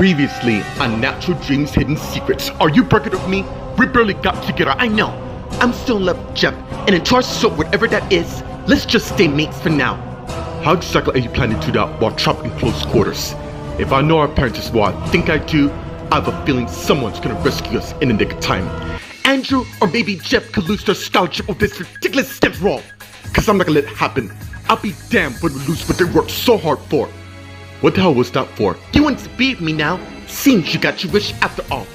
Previously on Natural Dreams Hidden Secrets. Are you breaking with me? We barely got together, I know. I'm still in love with Jeff, and in charge, so whatever that is, let's just stay mates for now. How exactly are you planning to do that while trapped in close quarters? If I know our parents as well, I think I do, I have a feeling someone's gonna rescue us in the nick of time. Andrew or maybe Jeff could lose their scholarship of this ridiculous step wrong. Cause I'm not gonna let it happen. I'll be damned when we lose what they worked so hard for. What the hell was that for? You want to be with me now? Seems you got your wish after all.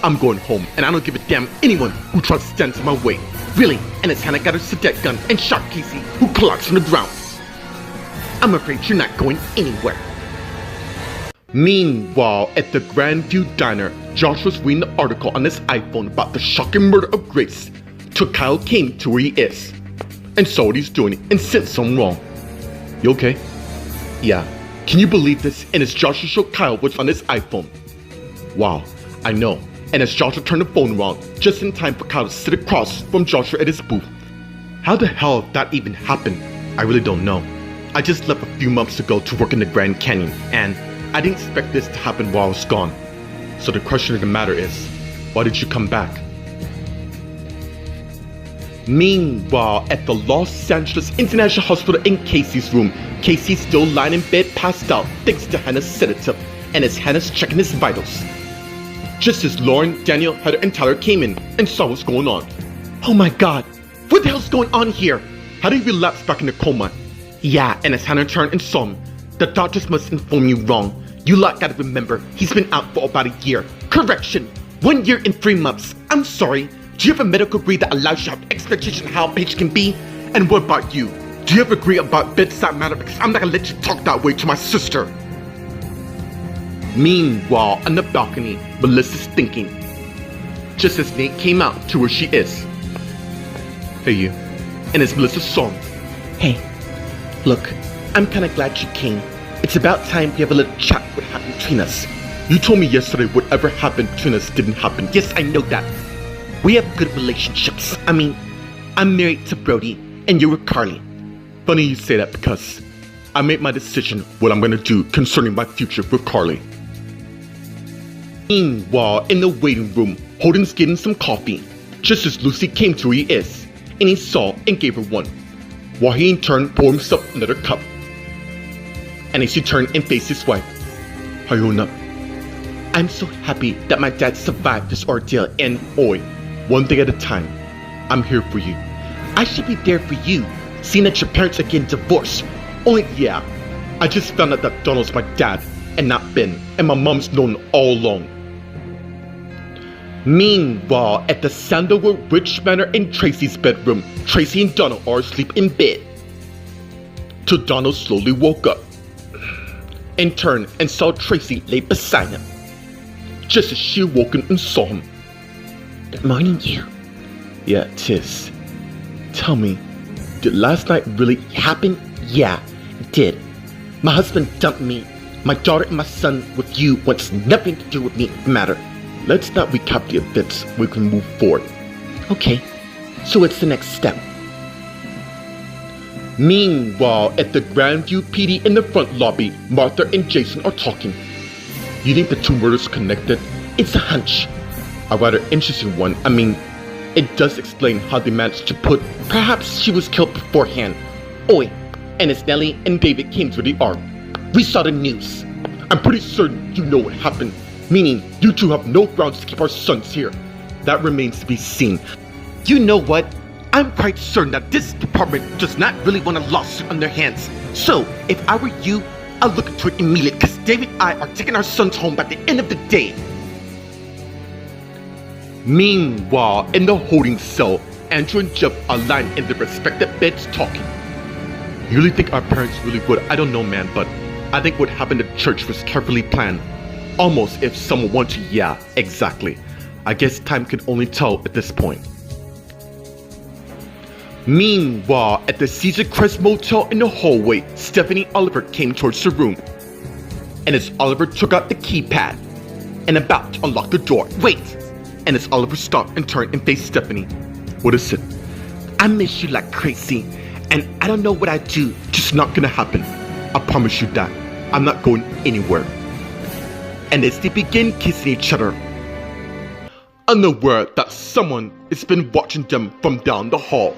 I'm going home, and I don't give a damn anyone who tries to stand in my way. Really, and it's Hannah got her cadet gun and shot Casey, who collapsed on the ground. I'm afraid you're not going anywhere. Meanwhile, at the Grandview Diner, Josh was reading the article on his iPhone about the shocking murder of Grace, till Kyle came to where he is, and saw what he's doing and sent something wrong. You okay? Yeah. Can you believe this? And as Josh showed Kyle what's on his iPhone. Wow, I know. And as Joshua turned the phone around, just in time for Kyle to sit across from Joshua at his booth. How the hell did that even happen? I really don't know. I just left a few months ago to work in the Grand Canyon, and I didn't expect this to happen while I was gone. So the question of the matter is, why did you come back? Meanwhile, at the Los Angeles International Hospital in Casey's room, Casey's still lying in bed passed out thanks to Hannah's sedative, and as Hannah's checking his vitals. Just as Lauren, Daniel, Heather, and Tyler came in and saw what's going on. Oh my god, what the hell's going on here? How did he relapse back into coma? Yeah, and as Hannah turned and saw him, the doctors must inform you wrong. You lot gotta remember, he's been out for about a year. Correction, 1 year and 3 months. I'm sorry. Do you have a medical degree that allows you to have expectation of how a patient can be? And what about you? Do you have a degree about bedside manner? Because I'm not gonna let you talk that way to my sister. Meanwhile, on the balcony, Melissa's thinking. Just as Nate came out to where she is. Hey you. And as Melissa saw him. Hey, look, I'm kinda glad you came. It's about time we have a little chat what happened between us. You told me yesterday whatever happened between us didn't happen. Yes, I know that. We have good relationships. I mean, I'm married to Brody, and you're with Carly. Funny you say that because I made my decision what I'm gonna do concerning my future with Carly. Meanwhile, in the waiting room, Holden's getting some coffee, just as Lucy came to where he is, and he saw and gave her one, while he in turn poured himself another cup. And as he turned and faced his wife, how you holding up? I'm so happy that my dad survived this ordeal, and oi, one day at a time, I'm here for you. I should be there for you, seeing that your parents are getting divorced. Only, yeah, I just found out that Donald's my dad, and not Ben, and my mom's known all along. Meanwhile, at the Sandalwood Ridge Manor in Tracy's bedroom, Tracy and Donald are asleep in bed. Till Donald slowly woke up, and turned and saw Tracy lay beside him. Just as she awoken and saw him. Good morning, you. Yeah, it is. Tell me, did last night really happen? Yeah, it did. My husband dumped me. My daughter and my son with you wants nothing to do with me in the matter. Let's not recap the events. We can move forward. Okay, so what's the next step? Meanwhile, at the Grandview PD in the front lobby, Martha and Jason are talking. You think the two murders are connected? It's a hunch. A rather interesting one. I mean, it does explain how they managed to put, perhaps she was killed beforehand. Oi, and as Nellie and David came to the ark, we saw the news. I'm pretty certain you know what happened, meaning you two have no grounds to keep our sons here. That remains to be seen. You know what? I'm quite certain that this department does not really want a lawsuit on their hands. So, if I were you, I'll look into it immediately because David and I are taking our sons home by the end of the day. Meanwhile, in the holding cell, Andrew and Jeff are lying in their respective beds talking. You really think our parents really would? I don't know, man, but I think what happened at church was carefully planned. Almost if someone wanted to, yeah, exactly. I guess time can only tell at this point. Meanwhile, at the Caesar Crest Motel in the hallway, Stephanie Oliver came towards the room. And as Oliver took out the keypad and about to unlock the door, wait! And as Oliver stopped and turned and faced Stephanie. What is it? I miss you like crazy, and I don't know what I'd do, just not gonna happen. I promise you that. I'm not going anywhere. and as they begin kissing each other, unaware that someone has been watching them from down the hall.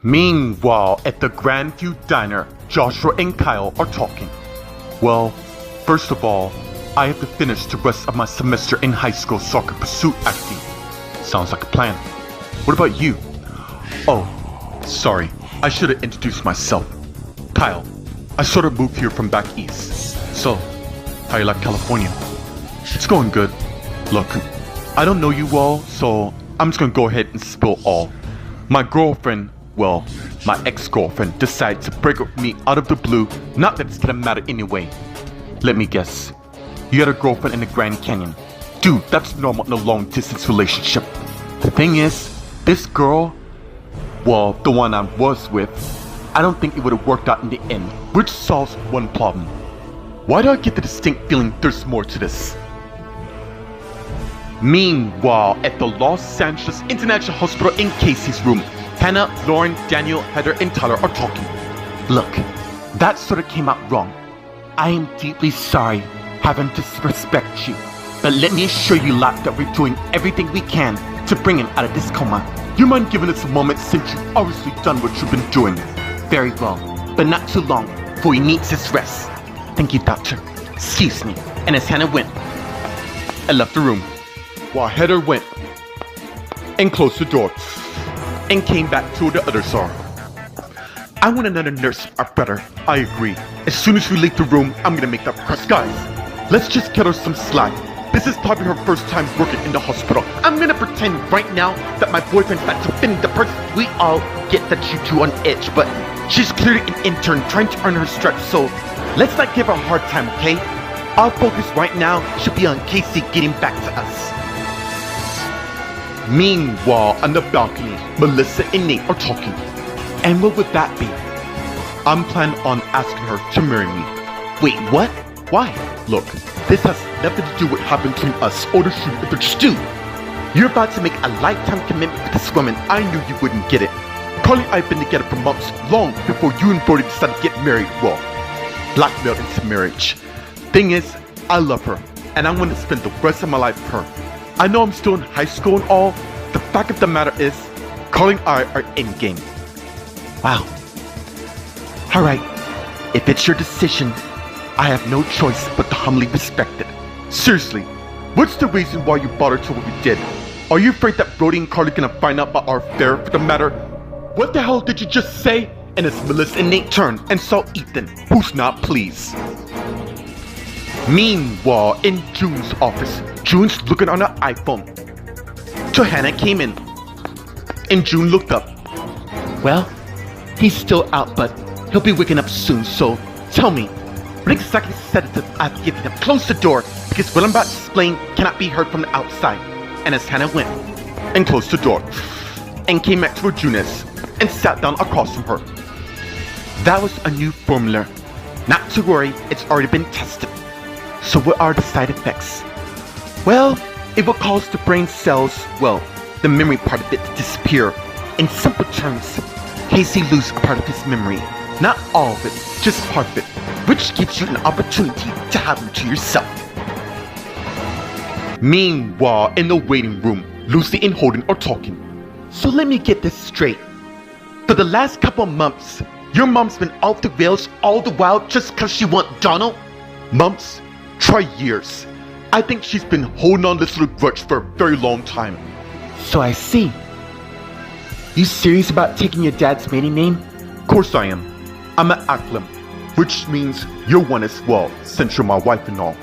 Meanwhile, at the Grandview Diner, Joshua and Kyle are talking. Well, first of all, I have to finish the rest of my semester in high school so I can pursue acting. Sounds like a plan. What about you? Oh, sorry, I should have introduced myself. Kyle, I sort of moved here from back east. So, how you like California? It's going good. Look, I don't know you all, so I'm just gonna go ahead and spill all. My girlfriend, well, my ex-girlfriend decided to break up with me out of the blue. Not that it's gonna matter anyway. Let me guess. You had a girlfriend in the Grand Canyon. Dude, that's normal in a long-distance relationship. The thing is, this girl, well, the one I was with, I don't think it would have worked out in the end, which solves one problem. Why do I get the distinct feeling there's more to this? Meanwhile, at the Los Angeles International Hospital in Casey's room, Hannah, Lauren, Daniel, Heather, and Tyler are talking. Look, that sort of came out wrong. I am deeply sorry having disrespect you, but let me assure you lot that we're doing everything we can to bring him out of this coma. You mind giving us a moment since you've obviously done what you've been doing? Very well, but not too long, for he needs his rest. Thank you, doctor. Excuse me. And as Hannah went, I left the room, while Heather went and closed the door and came back to the other side. I want another nurse or better. I agree. As soon as we leave the room, I'm gonna make that press. Guys, let's just cut her some slack. This is probably her first time working in the hospital. I'm gonna pretend right now that my boyfriend's not defending the person. We all get that you two on edge, but she's clearly an intern trying to earn her stripes, so let's not give her a hard time, okay? Our focus right now should be on Casey getting back to us. Meanwhile, on the balcony, Melissa and Nate are talking. And what would that be? I'm planning on asking her to marry me. Wait, what? Why? Look, this has nothing to do with what happened between us or the shoot if it's Stu. You're about to make a lifetime commitment with this woman. I knew you wouldn't get it. Carly and I have been together for months, long before you and Brody decided to get married. Well, blackmailed into marriage. Thing is, I love her, and I want to spend the rest of my life with her. I know I'm still in high school and all. The fact of the matter is, Carly and I are in game. Wow. Alright, if it's your decision, I have no choice but to humbly respect it. Seriously, what's the reason why you bothered to what we did? Are you afraid that Brody and Carly are gonna find out about our affair for the matter? What the hell did you just say? And it's Melissa and Nate turn and saw Ethan, who's not pleased. Meanwhile, in June's office, June's looking on her iPhone. Johanna came in, and June looked up. Well, he's still out, but he'll be waking up soon, so tell me, what exactly sedative I've given him? Close the door, because what I'm about to explain cannot be heard from the outside. And as Hannah went and closed the door, and came back to where June is, and sat down across from her. That was a new formula. Not to worry, it's already been tested. So what are the side effects? Well, it will cause the brain cells, well, the memory part of it to disappear. In simple terms, Casey loses a part of his memory. Not all of it, just part of it, which gives you an opportunity to have him to yourself. Meanwhile, in the waiting room, Lucy and Holden are talking. So let me get this straight. For the last couple of months, your mom's been off the rails all the while just because she wants Donald? Months? Try years. I think she's been holding on this little grudge for a very long time. So I see. You serious about taking your dad's maiden name? Of course I am. I'm an Acklam, which means you're one as well, since you're my wife and all.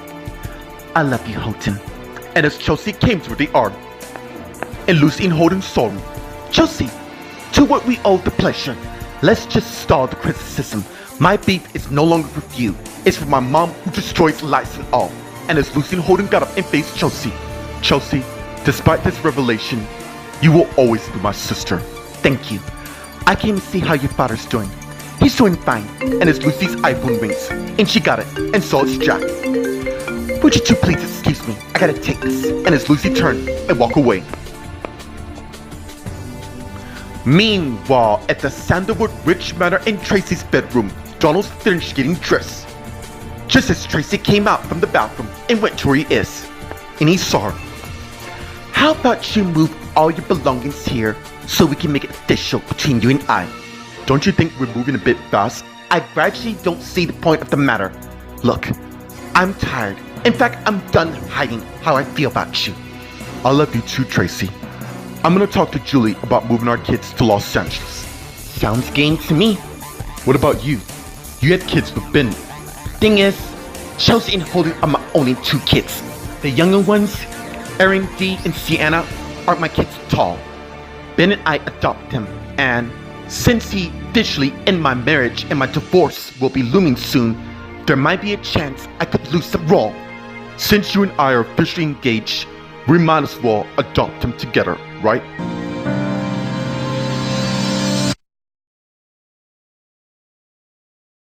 I love you, Holden. And as Chelsea came to where they are, and Lucy and Holden saw him. Chelsea, to what we owe the pleasure. Let's just stall the criticism. My beef is no longer with you. It's with my mom who destroys lives and all. And as Lucy and Holden got up and faced Chelsea. Chelsea, despite this revelation, you will always be my sister. Thank you. I came to see how your father's doing. He's doing fine. And as Lucy's iPhone rings, and she got it, and saw it's Jack. Would you two please excuse me? I gotta take this. And as Lucy turned and walk away. Meanwhile, at the Sandalwood Ridge Manor in Tracy's bedroom, Donald's finished getting dressed. Just as Tracy came out from the bathroom and went to where he is, and he saw her. How about you move all your belongings here so we can make it official between you and I? Don't you think we're moving a bit fast? I gradually don't see the point of the matter. Look, I'm tired. In fact, I'm done hiding how I feel about you. I love you too, Tracy. I'm gonna talk to Julie about moving our kids to Los Angeles. Sounds game to me. What about you? You had kids with Ben. Thing is, Chelsea and Holden are my only two kids. The younger ones, Erin, Dee, and Sienna, aren't my kids at all. Ben and I adopted him, and since he officially ended my marriage and my divorce will be looming soon, there might be a chance I could lose the role. Since you and I are officially engaged, we might as well adopt him together, right?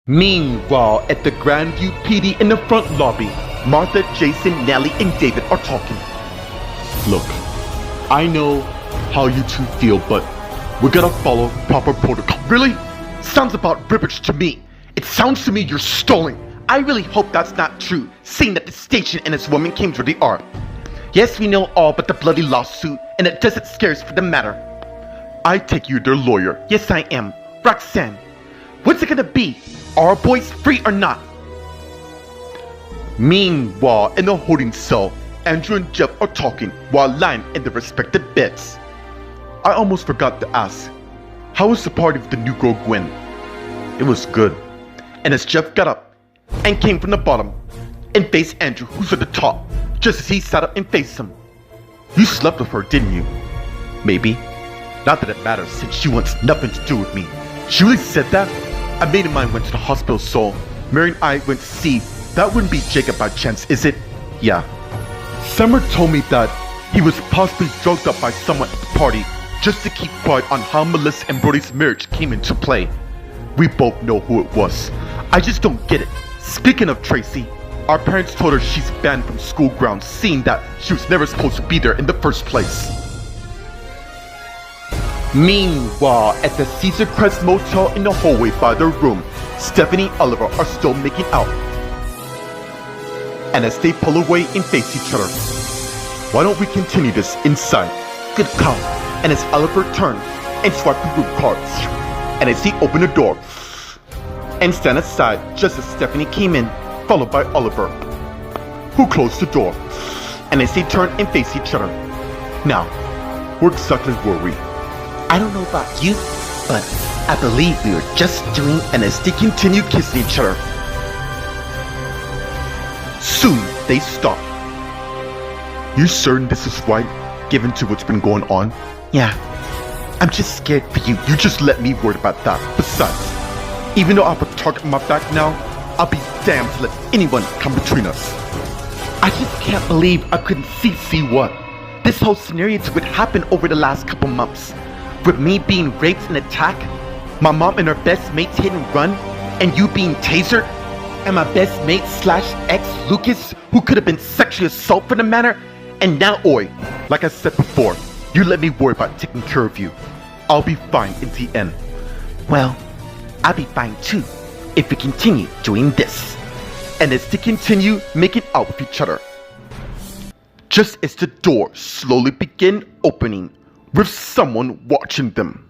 Meanwhile, at the Grandview PD in the front lobby, Martha, Jason, Nellie, and David are talking. Look, I know how you two feel, but we're gonna follow proper protocol. Really? Sounds about rubbish to me. It sounds to me you're stalling. I really hope that's not true, seeing that the station and its woman came where they are. Yes, we know all but the bloody lawsuit, and it doesn't scare us for the matter. I take you their lawyer. Yes, I am. Roxanne. What's it gonna be? Are our boys free or not? Meanwhile, in the holding cell, Andrew and Jeff are talking while lying in their respective beds. I almost forgot to ask, how was the party with the new girl Gwen? It was good. And as Jeff got up and came from the bottom and faced Andrew, who's at the top, just as he sat up and faced him. You slept with her, didn't you? Maybe. Not that it matters, since she wants nothing to do with me. She really said that? A mate of mine went to the hospital, so Mary and I went to see. That wouldn't be Jacob by chance, is it? Yeah. Summer told me that he was possibly drugged up by someone at the party just to keep quiet on how Melissa and Brody's marriage came into play. We both know who it was. I just don't get it. Speaking of Tracy, our parents told her she's banned from school grounds, seeing that she was never supposed to be there in the first place. Meanwhile, at the Caesar Crest Motel in the hallway by their room, Stephanie and Oliver are still making out. And as they pull away and face each other, why don't we continue this inside? Good call. And as Oliver turned and swiped the room cards, and as he opened the door and stand aside just as Stephanie came in, followed by Oliver, who closed the door. And as they turned and faced each other, now, where exactly were we? I don't know about you, but I believe we were just doing, and as they continued kissing each other, soon they stopped. You certain this is right, given to what's been going on? Yeah, I'm just scared for you. You just let me worry about that. Besides, even though I have a target on my back now, I'll be damned to let anyone come between us. I just can't believe I couldn't see what this whole scenario would happen over the last couple months. With me being raped and attacked, my mom and her best mates hit and run, and you being tasered, and my best mate / ex Lucas, who could have been sexually assaulted for the matter, and now Oi, like I said before, you let me worry about taking care of you. I'll be fine in the end. Well, I'll be fine too, if we continue doing this. And as they continue making out with each other, just as the door slowly began opening, with someone watching them.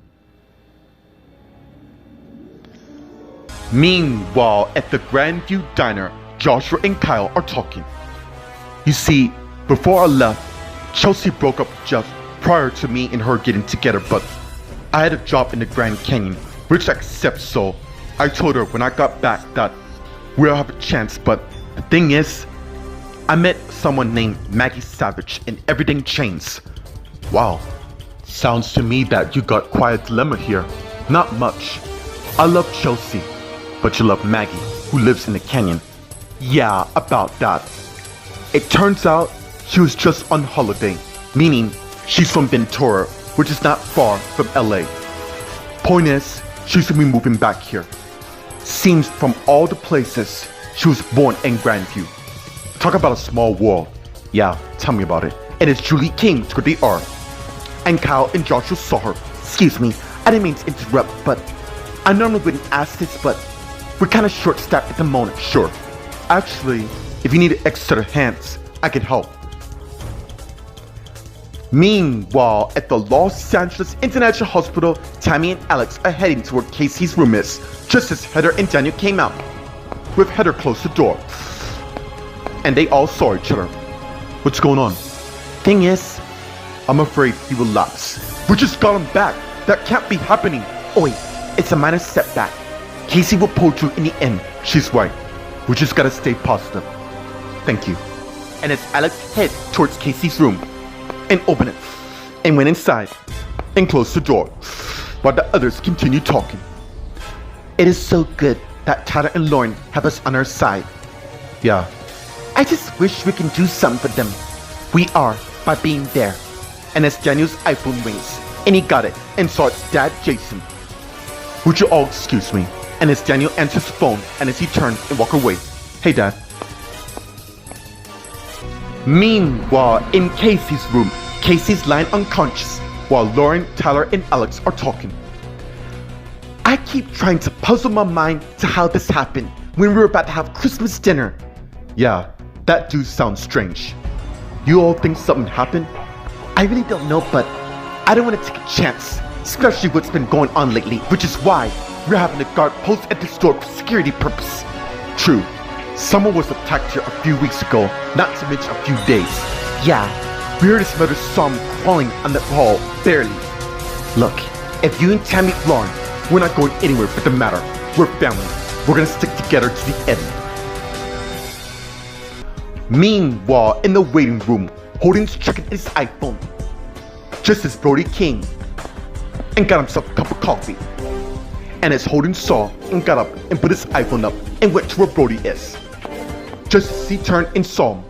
Meanwhile, at the Grandview Diner, Joshua and Kyle are talking. You see, before I left, Chelsea broke up with Jeff prior to me and her getting together, but I had a job in the Grand Canyon, which I accept, so I told her when I got back that we'll have a chance, but the thing is, I met someone named Maggie Savage and everything changed. Wow. Sounds to me that you got quite a dilemma here. Not much. I love Chelsea, but you love Maggie, who lives in the canyon. Yeah, about that. It turns out she was just on holiday, meaning she's from Ventura, which is not far from LA. Point is, she's gonna be moving back here. Seems from all the places, she was born in Grandview. Talk about a small world. Yeah, tell me about it. And it's Julie King to the R. And Kyle and Joshua saw her. Excuse me, I didn't mean to interrupt, but I normally wouldn't ask this, but we're kind of short-staffed at the moment. Sure. Actually, if you need extra hands, I can help. Meanwhile, at the Los Angeles International Hospital, Tammy and Alex are heading to where Casey's room is, just as Heather and Daniel came out. With Heather closed the door, and they all saw each other. What's going on? Thing is, I'm afraid he will lapse. We just got him back. That can't be happening. Oh wait, it's a minor setback. Casey will pull through in the end. She's right. We just gotta stay positive. Thank you. And as Alex head towards Casey's room, and opened it, and went inside, and closed the door, while the others continued talking. It is so good that Tyler and Lauren have us on our side. Yeah. I just wish we can do something for them. We are, by being there. And as Daniel's iPhone rings, and he got it, and saw its dad, Jason. Would you all excuse me? And as Daniel answers the phone, and as he turns and walk away. Hey, Dad. Meanwhile, in Casey's room, Casey's lying unconscious, while Lauren, Tyler, and Alex are talking. I keep trying to puzzle my mind to how this happened when we were about to have Christmas dinner. Yeah, that do sound strange. You all think something happened? I really don't know, but I don't want to take a chance, especially what's been going on lately, which is why we're having a guard post at the store for security purpose. True. Someone was attacked here a few weeks ago, not to mention a few days. Yeah, we heard his mother saw him crawling on the hall, barely. Look, if you and Tammy Lauren, we're not going anywhere for the matter. We're family. We're gonna stick together to the end. Meanwhile, in the waiting room, Holden's checking his iPhone. Just as Brody came and got himself a cup of coffee. And as Holden saw and got up and put his iPhone up and went to where Brody is. Just as he turned and saw him.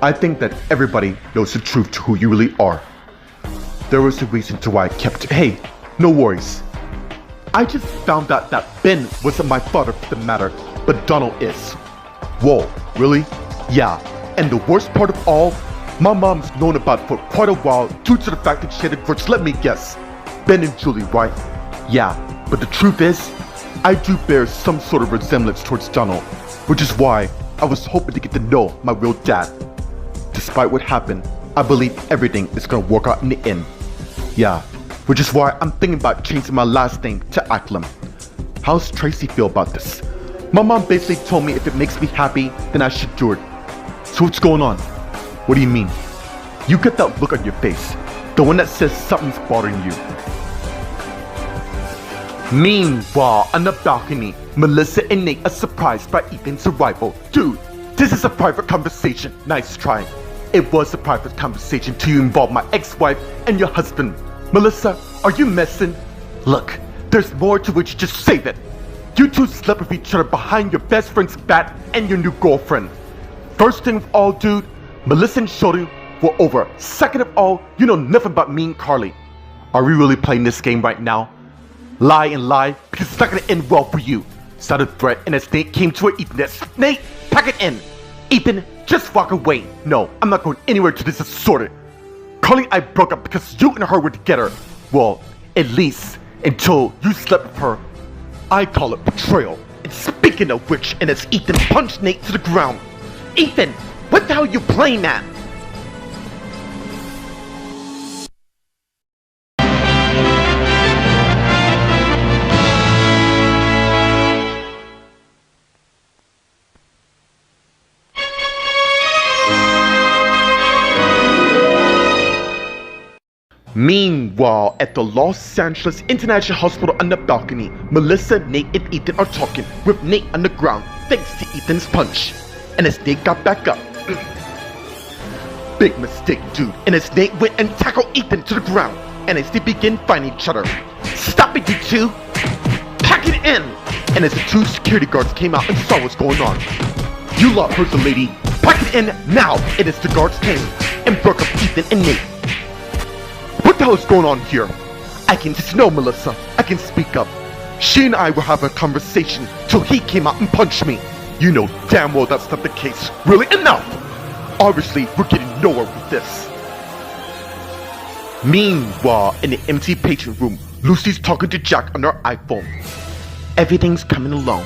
I think that everybody knows the truth to who you really are. There was a reason to why I kept it. Hey, no worries. I just found out that Ben wasn't my father for the matter, but Donald is. Whoa, really? Yeah, and the worst part of all, my mom's known about it for quite a while due to the fact that she had a grudge, let me guess. Ben and Julie, right? Yeah, but the truth is, I do bear some sort of resemblance towards Donald, which is why I was hoping to get to know my real dad. Despite what happened, I believe everything is gonna work out in the end. Yeah, which is why I'm thinking about changing my last name to Acklam. How's Tracy feel about this? My mom basically told me if it makes me happy, then I should do it. So what's going on? What do you mean? You get that look on your face, the one that says something's bothering you. Meanwhile, on the balcony, Melissa and Nate are surprised by Ethan's arrival. Dude, this is a private conversation. Nice try. It was a private conversation to involve my ex-wife and your husband. Melissa, are you messing? Look, there's more to which, just save it. You two slept with each other behind your best friend's back and your new girlfriend. First thing of all, dude, Melissa and Sheldon were over. Second of all, you know nothing about me and Carly. Are we really playing this game right now? Lie and lie, because it's not gonna end well for you. Sounded threat, and as Nate came to her, Ethan said, Nate, pack it in. Ethan, just walk away. No, I'm not going anywhere till this is sorted. Carly and I broke up because you and her were together. Well, at least until you slept with her. I call it betrayal. And speaking of which, and as Ethan punched Nate to the ground. Ethan, what the hell are you playing at? Meanwhile, at the Los Angeles International Hospital on the balcony, Melissa, Nate, and Ethan are talking, with Nate on the ground thanks to Ethan's punch. And as Nate got back up, big mistake, dude. And as Nate went and tackled Ethan to the ground, and as they begin fighting each other, stop it, you two! Pack it in! And as the two security guards came out and saw what's going on, you lot heard the lady. Pack it in now! And as the guards came and broke up Ethan and Nate. What the hell is going on here? I can just know, Melissa. I can speak up. She and I were having a conversation till he came out and punched me. You know damn well that's not the case. Really? Enough! Obviously, we're getting nowhere with this. Meanwhile, in the empty patient room, Lucy's talking to Jack on her iPhone. Everything's coming along.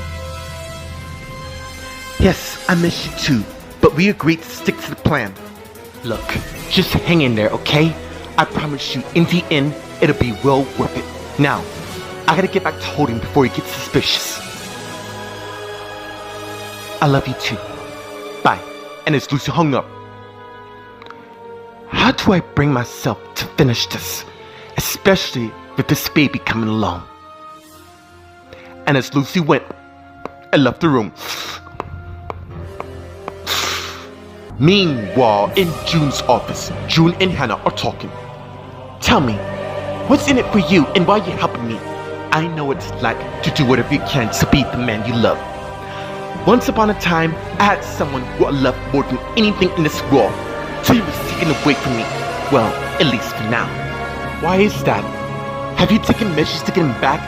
Yes, I miss you too, but we agreed to stick to the plan. Look, just hang in there, okay? I promise you, in the end, it'll be well worth it. Now, I gotta get back to Holding before he gets suspicious. I love you too. Bye. And as Lucy hung up, how do I bring myself to finish this? Especially with this baby coming along. And as Lucy went and left the room. Meanwhile, in June's office, June and Hannah are talking. Tell me, what's in it for you and why are you helping me? I know what it's like to do whatever you can to be the man you love. Once upon a time, I had someone who I loved more than anything in this world. Till he was taken away from me. Well, at least for now. Why is that? Have you taken measures to get him back?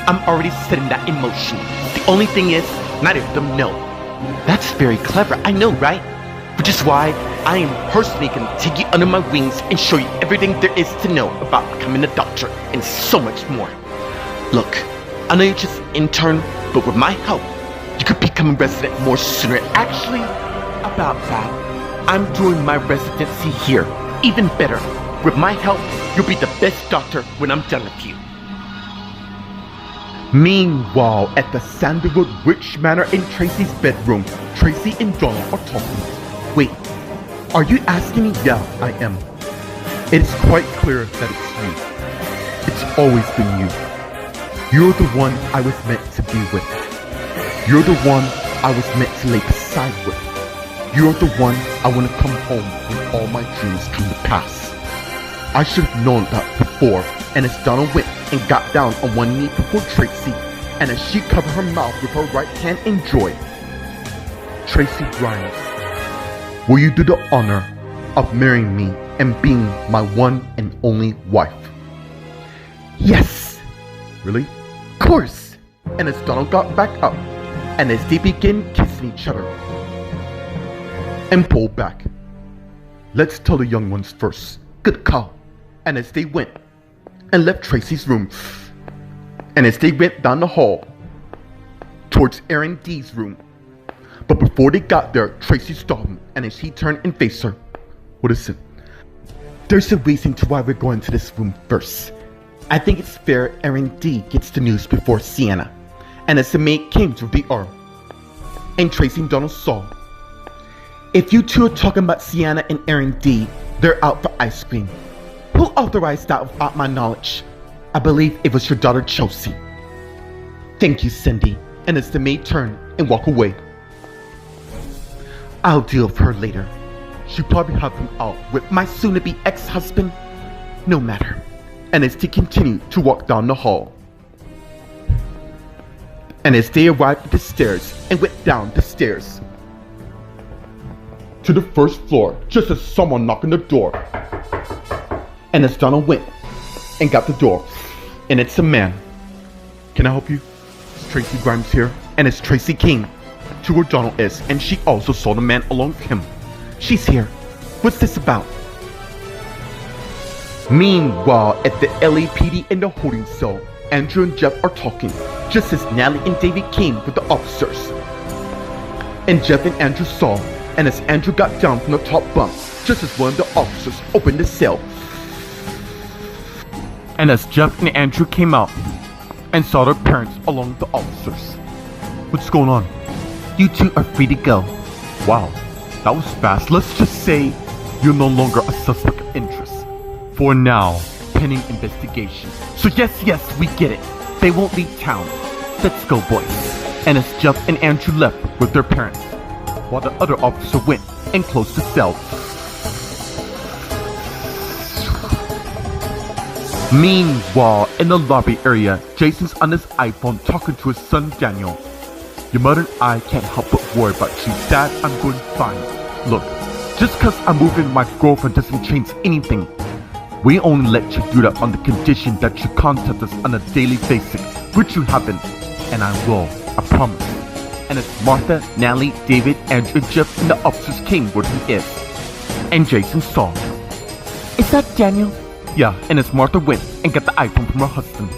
I'm already setting that in motion. The only thing is, neither of them know. That's very clever, I know, right? Which is why I am personally going to take you under my wings and show you everything there is to know about becoming a doctor and so much more. Look, I know you're just an intern, but with my help, you could become a resident more sooner. Actually, about that, I'm doing my residency here. Even better, with my help, you'll be the best doctor when I'm done with you. Meanwhile, at the Sandalwood Witch Manor in Tracy's bedroom, Tracy and Donald are talking. Wait, are you asking me? Yeah, I am. It is quite clear that it's you. It's always been you. You're the one I was meant to be with. You're the one I was meant to lay beside with. You're the one I want to come home when all my dreams come to pass. I should have known that before, and as Donald went and got down on one knee before Tracy, and as she covered her mouth with her right hand in joy, Tracy Grimes, will you do the honor of marrying me and being my one and only wife? Yes! Really? Of course! And as Donald got back up, and as they began kissing each other, and pulled back. Let's tell the young ones first. Good call. And as they went and left Tracy's room, and as they went down the hall towards Aaron D's room, but before they got there, Tracy stopped him, and as he turned and faced her, what is it? There's a reason to why we're going to this room first. I think it's fair Aaron D gets the news before Sienna. And as the maid came through the arm, and Tracy and Donald saw, if you two are talking about Sienna and Aaron D, they're out for ice cream. Who authorized that without my knowledge? I believe it was your daughter Chelsea. Thank you, Cindy. And as the maid turned and walked away, I'll deal with her later. She probably had them out with my soon-to-be ex-husband. No matter. And as they continued to walk down the hall, and as they arrived at the stairs and went down the stairs to the first floor, just as someone knocked on the door, and as Donald went and got the door, and it's a man. Can I help you? It's Tracy Grimes here. And as Tracy came to where Donald is, and she also saw the man along with him. She's here. What's this about? Meanwhile, at the LAPD in the holding cell, Andrew and Jeff are talking, just as Natalie and David came with the officers. And Jeff and Andrew saw, and as Andrew got down from the top bunk, just as one of the officers opened the cell. And as Jeff and Andrew came out and saw their parents along with the officers. What's going on? You two are free to go. Wow, that was fast. Let's just say you're no longer a suspect of interest. For now, pending investigation. So yes, we get it. They won't leave town. Let's go, boys. And as Jeff and Andrew left with their parents, while the other officer went and closed the cell. Meanwhile, in the lobby area, Jason's on his iPhone talking to his son Daniel. Your mother and I can't help but worry about you. Dad, I'm going fine. Look, just cause I'm moving my girlfriend doesn't change anything. We only let you do that on the condition that you contact us on a daily basis, which you haven't, and I will, I promise. and as Martha, Natalie, David, Andrew, and Jeff and the officers came where he is. And Jason saw. Is that Daniel? Yeah, and as Martha went and got the iPhone from her husband.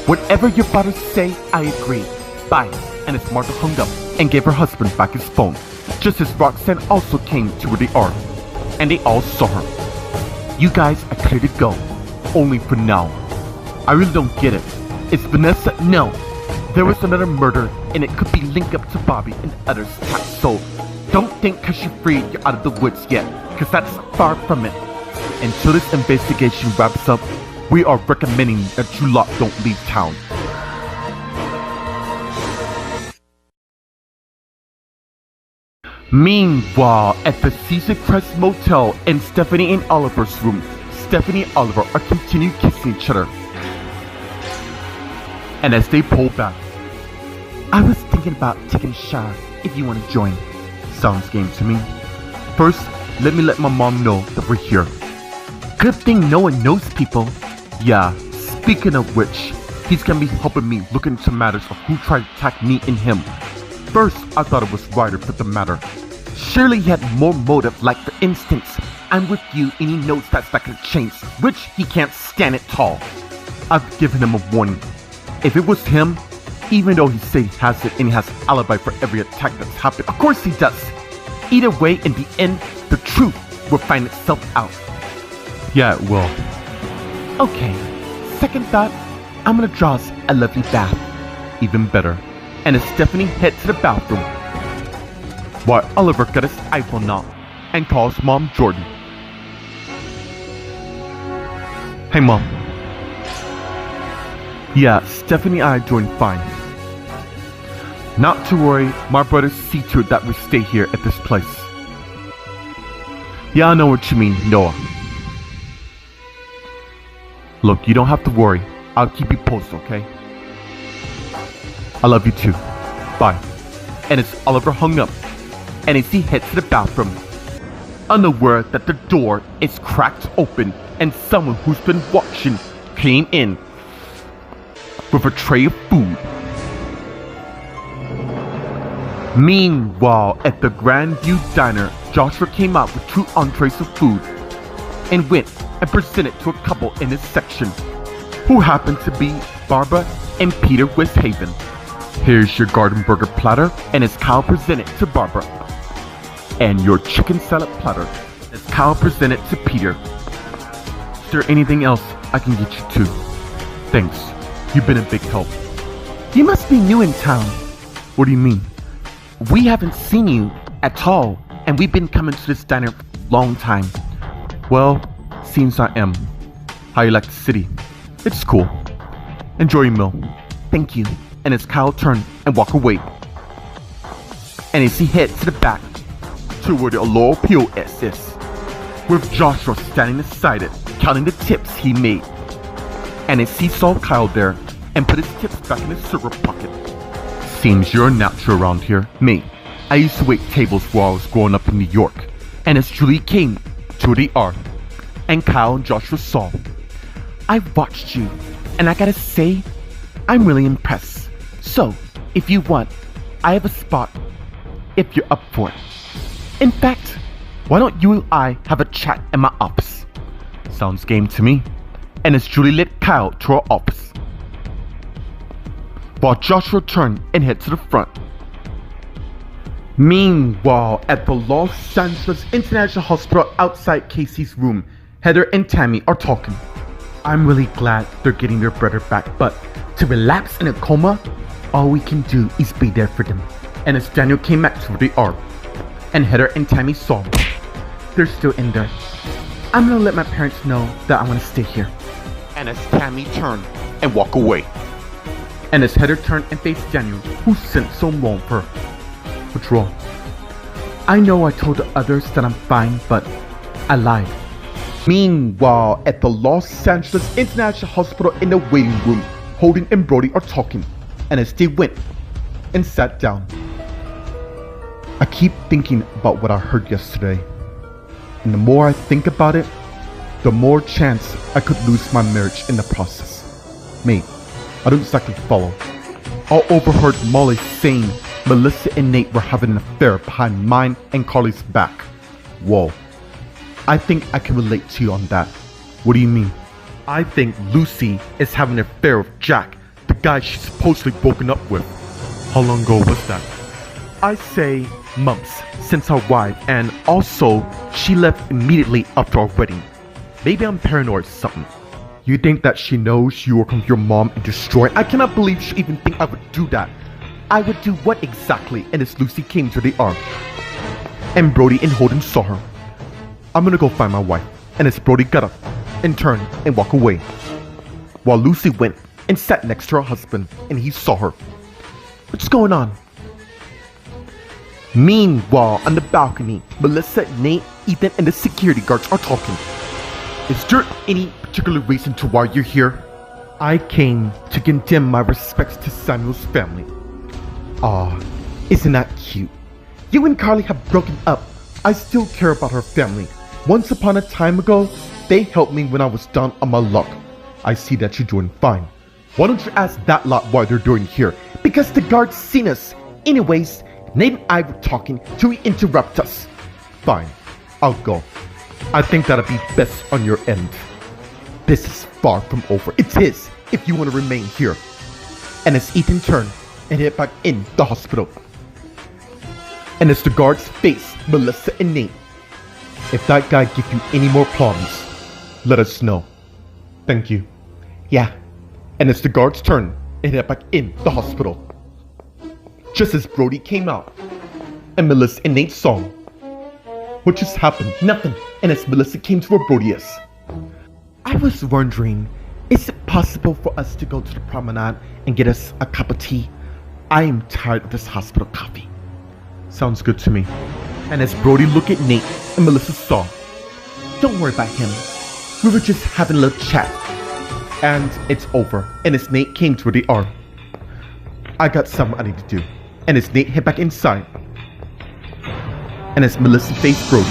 Whatever your father say, I agree. Bye. And as Martha hung up and gave her husband back his phone, just as Roxanne also came to where they are. And they all saw her. You guys are clear to go. Only for now. I really don't get it. Is Vanessa? No. There was another murder, and it could be linked up to Bobby and others tapped. So don't think cause you're free you're out of the woods yet, cause that's far from it. Until this investigation wraps up, we are recommending that you lot don't leave town. Meanwhile, at the Caesar Crest Motel in Stephanie and Oliver's room, Stephanie and Oliver are continuing kissing each other. And as they pull back, I was thinking about taking a shower if you want to join. Sounds game to me. First, let me let my mom know that we're here. Good thing no one knows people. Yeah, speaking of which, he's gonna be helping me look into matters of who tried to attack me and him. First, I thought it was Ryder for the matter. Surely he had more motive, like for instance, I'm with you and he knows that's like a change, which he can't stand at all. I've given him a warning. If it was him, even though he said he has it and he has an alibi for every attack that's happened, of course he does. Either way, in the end, the truth will find itself out. Yeah, it will. Okay, second thought, I'm gonna draw us a lovely bath. Even better. And as Stephanie heads to the bathroom, while Oliver got his iPhone out and calls Mom Jordan. Hey Mom. Yeah, Stephanie and I are doing fine. Not to worry, my brothers see to it that we stay here at this place. Yeah, I know what you mean, Noah. Look, you don't have to worry. I'll keep you posted, okay? I love you too. Bye. And as Oliver hung up, and as he heads to the bathroom, unaware that the door is cracked open and someone who's been watching came in with a tray of food. Meanwhile, at the Grandview Diner, Joshua came out with 2 entrees of food and went and presented to a couple in his section, who happened to be Barbara and Peter Westhaven. Here's your garden burger platter, and as Kyle presented to Barbara. And your chicken salad platter, as Kyle presented to Peter. Is there anything else I can get you to? Thanks, you've been a big help. You must be new in town. What do you mean? We haven't seen you at all, and we've been coming to this diner for a long time. Well, seems I am. How you like the city? It's cool. Enjoy your meal. Thank you. And as Kyle turned and walked away, and as he heads to the back to where the Laurel POS is, with Joshua standing beside it, counting the tips he made. And as he saw Kyle there and put his tips back in his silver pocket. Seems you're a natural around here. Me, I used to wait tables while I was growing up in New York. And as Julie came to where they are, and Kyle and Joshua saw, I've watched you, and I gotta say, I'm really impressed. So, if you want, I have a spot, if you're up for it. In fact, why don't you and I have a chat in my office? Sounds game to me. And as Julie led Kyle to her office, while Joshua turned and head to the front. Meanwhile, at the Los Angeles International Hospital outside Casey's room, Heather and Tammy are talking. I'm really glad they're getting their brother back, but to relapse in a coma, all we can do is be there for them. And as Daniel came back to where they are, and Heather and Tammy saw, they're still in there. I'm gonna let my parents know that I wanna stay here. And as Tammy turned and walked away, and as Heather turned and faced Daniel, who sent so long for her. What's wrong? I know I told the others that I'm fine, but I lied. Meanwhile, at the Los Angeles International Hospital in the waiting room, Holden and Brody are talking, and as they went and sat down, I keep thinking about what I heard yesterday, and the more I think about it, the more chance I could lose my marriage in the process. Mate, I don't exactly follow. I overheard Molly saying Melissa and Nate were having an affair behind mine and Carly's back. Whoa. I think I can relate to you on that. What do you mean? I think Lucy is having an affair with Jack, the guy she's supposedly broken up with. How long ago was that? I say months since our wife, and also she left immediately after our wedding. Maybe I'm paranoid or something. You think that she knows you work with your mom and destroy? I cannot believe she even think I would do that. I would do what exactly? And as Lucy came to the arm, and Brody and Holden saw her. I'm gonna go find my wife. And as Brody got up and turned and walked away, while Lucy went and sat next to her husband, and he saw her. What's going on? Meanwhile, on the balcony, Melissa, Nate, Ethan, and the security guards are talking. Is there any particular reason to why you're here? I came to condemn my respects to Samuel's family. Aw, isn't that cute? You and Carly have broken up. I still care about her family. Once upon a time ago, they helped me when I was down on my luck. I see that you're doing fine. Why don't you ask that lot why they're doing here? Because the guards seen us. Anyways, Nate and I were talking till he interrupt us. Fine, I'll go. I think that'll be best on your end. This is far from over. It is, if you want to remain here. And as Ethan turned and headed back in the hospital, and as the guards faced Melissa and Nate, if that guy gives you any more problems, let us know. Thank you. Yeah. And as the guards turned and headed back in the hospital, just as Brody came out, and Melissa and Nate saw him. What just happened? Nothing. And as Melissa came to where Brody is, I was wondering, is it possible for us to go to the promenade and get us a cup of tea? I am tired of this hospital coffee. Sounds good to me. And as Brody looked at Nate and Melissa saw, don't worry about him. We were just having a little chat. And it's over. And as Nate came to the arm, I got something I need to do. And as Nate head back inside, and as Melissa faced Brody,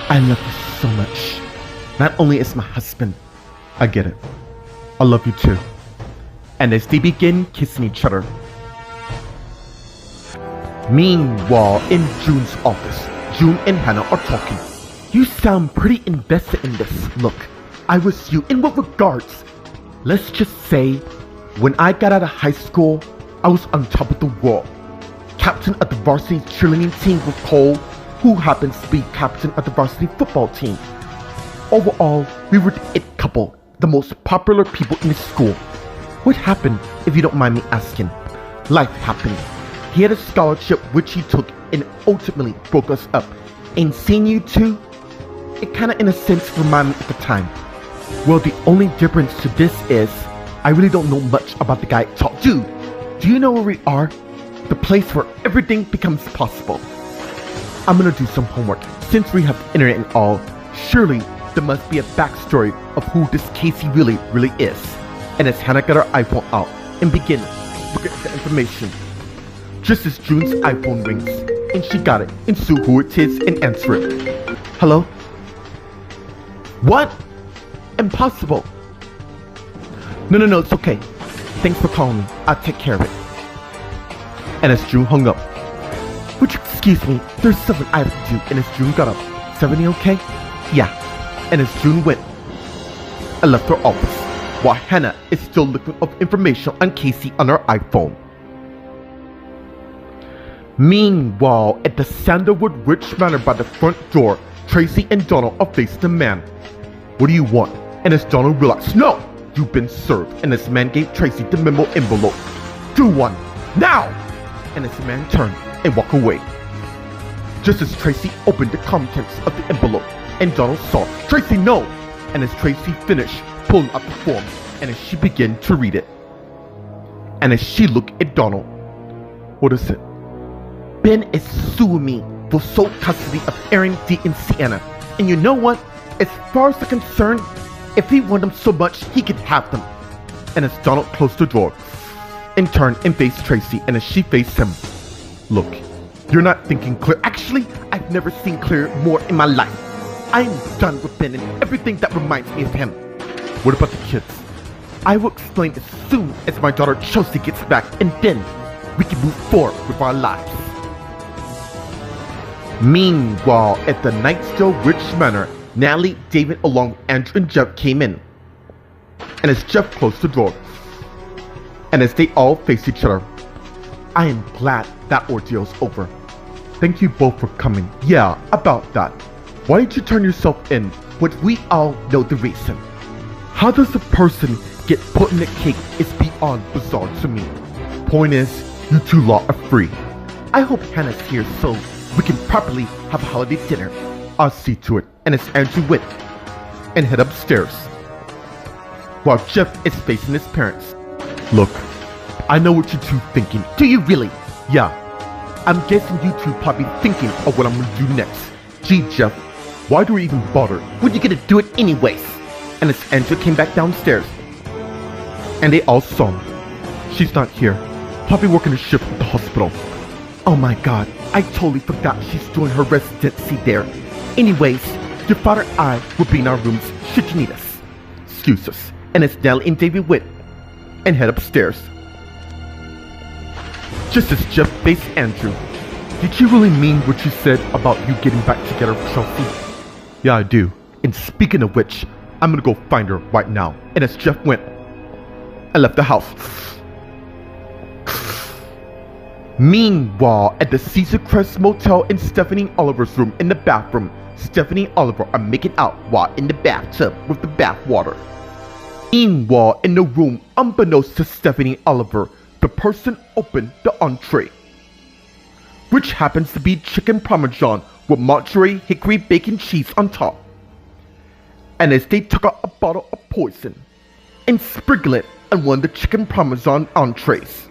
I love you so much. Not only as my husband, I get it. I love you too. And as they begin kissing each other. Meanwhile, in June's office, June and Hannah are talking. You sound pretty invested in this. Look, I was you. In what regards? Let's just say, when I got out of high school, I was on top of the world. Captain of the varsity cheerleading team with Cole, who happens to be captain of the varsity football team. Overall, we were the it couple, the most popular people in the school. What happened, if you don't mind me asking? Life happened. He had a scholarship which he took and ultimately broke us up. And seeing you two, it kinda in a sense reminded me at the time. Well, the only difference to this is, I really don't know much about the guy I talked to. Do you know where we are? The place where everything becomes possible. I'm gonna do some homework. Since we have internet and all, surely there must be a backstory of who this Casey really is. And as Hannah got her iPhone out and began looking at the information, just as June's iPhone rings, and she got it, and see who it is and answer it. Hello? What? Impossible. No, it's okay. Thanks for calling me. I'll take care of it. And as June hung up, would you excuse me, there's something I have to do. And as June got up, is everything okay? Yeah. And as June went, I left her office, while Hannah is still looking up information on Casey on her iPhone. Meanwhile, at the Sandalwood Ridge Manor by the front door, Tracy and Donald are facing the man. What do you want? And as Donald realized, no, you've been served. And as man gave Tracy the memo envelope. Do one, now! And as the man turned and walked away. Just as Tracy opened the contents of the envelope, and Donald saw, Tracy, no! And as Tracy finished pulling up the form, and as she began to read it, and as she looked at Donald, what is it? Ben is suing me for sole custody of Aaron, Dee, and Sienna. And you know what? As far as I'm concerned, if he wanted them so much, he could have them. And as Donald closed the door and turned and faced Tracy, and as she faced him, look, you're not thinking clear. Actually, I've never seen clear more in my life. I am done with Ben and everything that reminds me of him. What about the kids? I will explain as soon as my daughter Chelsea gets back, and then we can move forward with our lives. Meanwhile, at the Nightstill Rich Manor, Natalie, David, along with Andrew and Jeff came in. And as Jeff closed the door, and as they all faced each other, I am glad that ordeal's over. Thank you both for coming. Yeah, about that. Why did you turn yourself in when we all know the reason? How does a person get put in a cake is beyond bizarre to me. Point is, you two lot are free. I hope Hannah's here so we can properly have a holiday dinner. I'll see to it, and it's Andrew Witt, and head upstairs, while Jeff is facing his parents. Look, I know what you two thinking. Do you really? Yeah. I'm guessing you two probably thinking of what I'm gonna do next. Gee, Jeff, why do we even bother when you're gonna do it anyways? And as Andrew came back downstairs, and they all saw him. She's not here. Probably working a shift at the hospital. Oh my god, I totally forgot she's doing her residency there. Anyways, your father and I will be in our rooms should you need us. Excuse us. And it's Natalie and David Witt, and head upstairs. Just as Jeff faced Andrew, did you really mean what you said about you getting back together with Chelsea? Yeah, I do. And speaking of which, I'm gonna go find her right now. And as Jeff went and left the house. Meanwhile, at the Caesar Crest Motel in Stephanie Oliver's room in the bathroom, Stephanie and Oliver are making out while in the bathtub with the bath water. Meanwhile, in the room, unbeknownst to Stephanie and Oliver, the person opened the entree, which happens to be chicken parmesan with Monterey hickory bacon cheese on top. And as they took out a bottle of poison and sprinkled it on one of the chicken parmesan entrees.